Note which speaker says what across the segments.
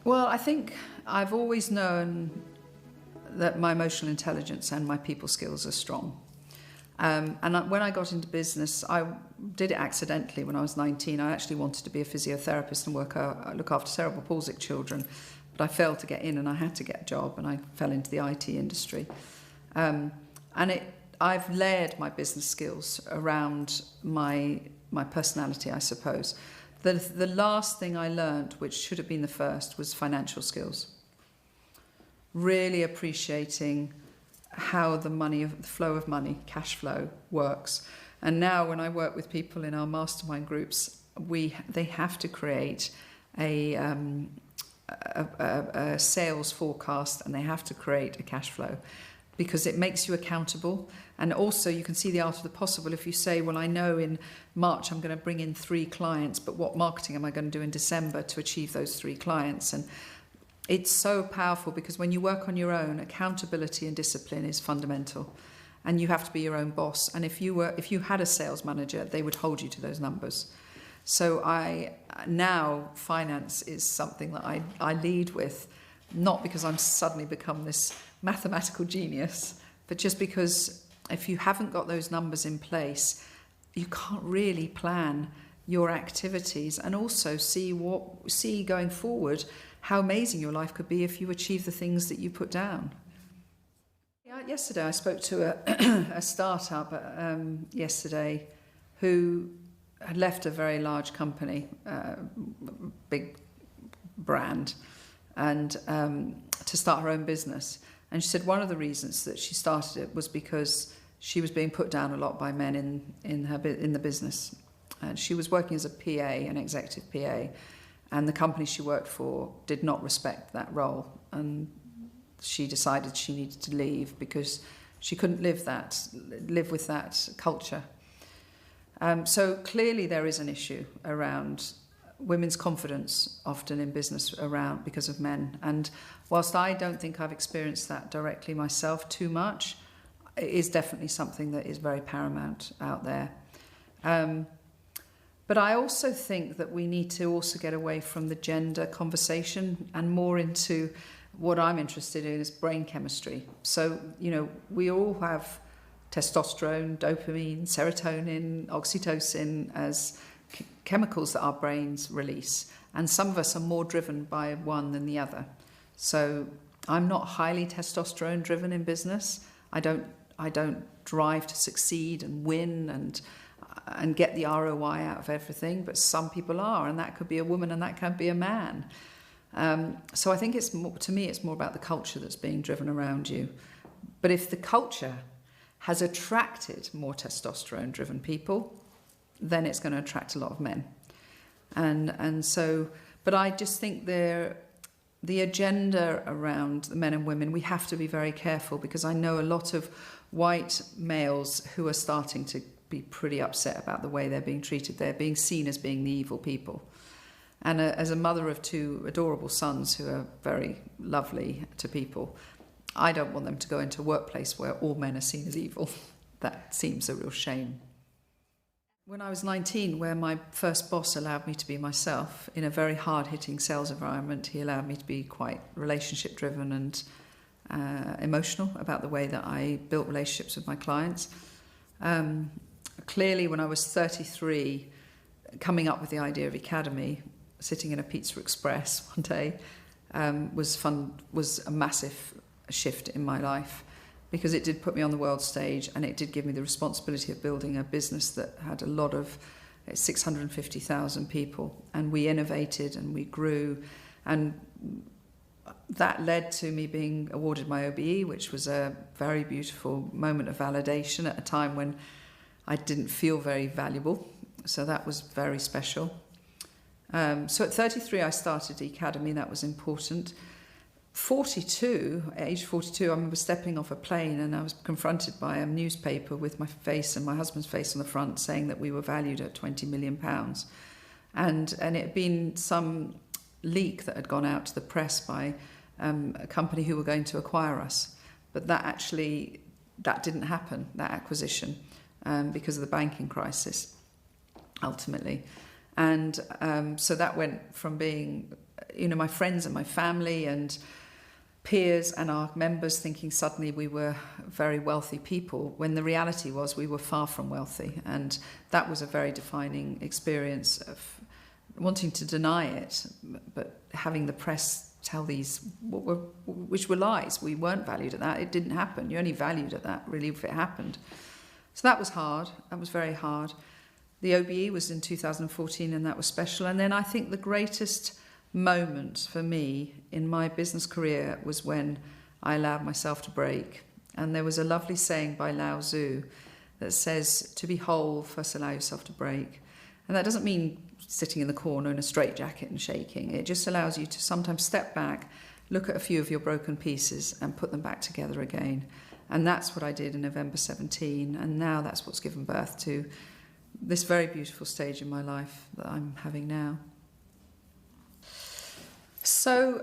Speaker 1: Well, I think I've always known that my emotional intelligence and my people skills are strong. When I got into business, I did it accidentally when I was 19. I actually wanted to be a physiotherapist and look after cerebral palsic children, but I failed to get in and I had to get a job and I fell into the IT industry. I've layered my business skills around my personality, I suppose. The last thing I learned, which should have been the first, was financial skills. Really appreciating how the flow of money, cash flow, works. And now when I work with people in our mastermind groups, they have to create a sales forecast and they have to create a cash flow, because it makes you accountable. And also you can see the art of the possible. If you say, well, I know in March I'm going to bring in 3 clients, but what marketing am I going to do in December to achieve those 3 clients? And it's so powerful, because when you work on your own, accountability and discipline is fundamental. And you have to be your own boss. And if you had a sales manager, they would hold you to those numbers. So now finance is something that I lead with, not because I'm suddenly become this mathematical genius, but just because if you haven't got those numbers in place, you can't really plan your activities and also see going forward how amazing your life could be if you achieve the things that you put down. Yesterday I spoke to a startup yesterday who had left a very large company, big brand, and to start her own business. And she said one of the reasons that she started it was because she was being put down a lot by men in the business. And she was working as a PA, an executive PA, and the company she worked for did not respect that role. And she decided she needed to leave because she couldn't live with that culture. So clearly there is an issue around women's confidence often in business because of men. And whilst I don't think I've experienced that directly myself too much, it is definitely something that is very paramount out there. But I also think that we need to also get away from the gender conversation and more into what I'm interested in is brain chemistry. So, we all have testosterone, dopamine, serotonin, oxytocin as chemicals that our brains release. And some of us are more driven by one than the other. So I'm not highly testosterone driven in business. I don't drive to succeed and win and get the ROI out of everything, but some people are, and that could be a woman and that can be a man. So I think it's more about the culture that's being driven around you. But if the culture has attracted more testosterone driven people, then it's going to attract a lot of men. But I just think the agenda around the men and women, we have to be very careful, because I know a lot of white males who are starting to be pretty upset about the way they're being treated. They're being seen as being the evil people. And as a mother of 2 adorable sons who are very lovely to people, I don't want them to go into a workplace where all men are seen as evil. That seems a real shame. When I was 19, where my first boss allowed me to be myself in a very hard-hitting sales environment, he allowed me to be quite relationship-driven and emotional about the way that I built relationships with my clients. Clearly, when I was 33, coming up with the idea of Ecademy, sitting in a Pizza Express one day, was a massive shift in my life, because it did put me on the world stage and it did give me the responsibility of building a business that had a lot of 650,000 people, and we innovated and we grew, and that led to me being awarded my OBE, which was a very beautiful moment of validation at a time when I didn't feel very valuable. So that was very special. So at 33, I started Ecademy. That was important. Age 42, I remember stepping off a plane and I was confronted by a newspaper with my face and my husband's face on the front saying that we were valued at £20 million. And it had been some leak that had gone out to the press by a company who were going to acquire us. But that didn't happen, that acquisition, because of the banking crisis, ultimately. And so that went from being my friends and my family and peers and our members thinking suddenly we were very wealthy people, when the reality was we were far from wealthy. And that was a very defining experience of wanting to deny it, but having the press tell these which were lies. We weren't valued at that. It didn't happen. You're only valued at that really if it happened. So that was hard. That was very hard. The OBE was in 2014, and that was special. And then I think the greatest moment for me in my business career was when I allowed myself to break. And there was a lovely saying by Lao Tzu that says, to be whole, first allow yourself to break. And that doesn't mean sitting in the corner in a straitjacket and shaking. It just allows you to sometimes step back, look at a few of your broken pieces and put them back together again. And that's what I did in November 17. And now that's what's given birth to this very beautiful stage in my life that I'm having now. So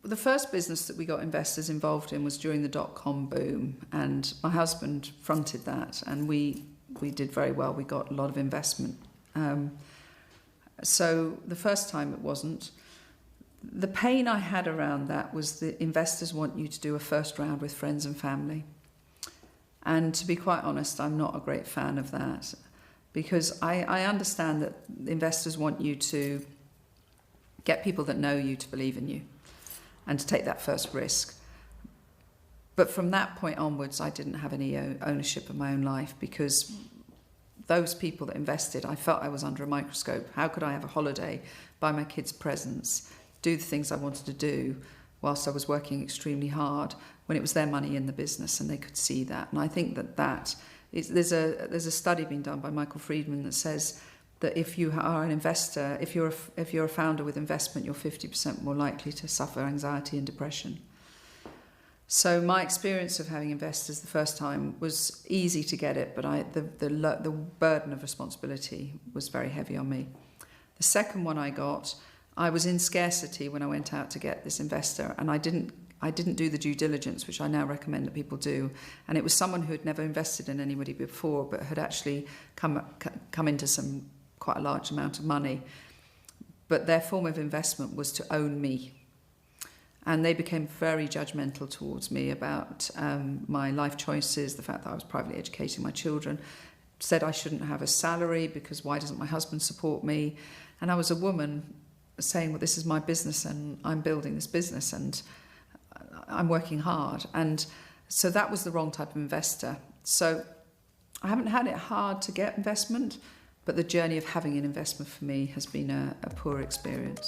Speaker 1: the first business that we got investors involved in was during the dot-com boom, and my husband fronted that, and we did very well. We got a lot of investment. So the first time it wasn't. The pain I had around that was the investors want you to do a first round with friends and family. And to be quite honest, I'm not a great fan of that, because I understand that investors want you to get people that know you to believe in you and to take that first risk. But from that point onwards, I didn't have any ownership of my own life, because those people that invested, I felt I was under a microscope. How could I have a holiday, buy my kids presents, do the things I wanted to do whilst I was working extremely hard, when it was their money in the business and they could see that? And I think that there's a study being done by Michael Friedman that says that if you are an investor, if you're a founder with investment, you're 50% more likely to suffer anxiety and depression. So my experience of having investors the first time was easy to get it, but the burden of responsibility was very heavy on me. The second one I got, I was in scarcity when I went out to get this investor, and I didn't do the due diligence, which I now recommend that people do. And it was someone who had never invested in anybody before, but had actually come into quite a large amount of money. But their form of investment was to own me. And they became very judgmental towards me about my life choices, the fact that I was privately educating my children, said I shouldn't have a salary because why doesn't my husband support me? And I was a woman saying, well, this is my business and I'm building this business and I'm working hard. And so that was the wrong type of investor. So I haven't had it hard to get investment, but the journey of having an investment for me has been a poor experience.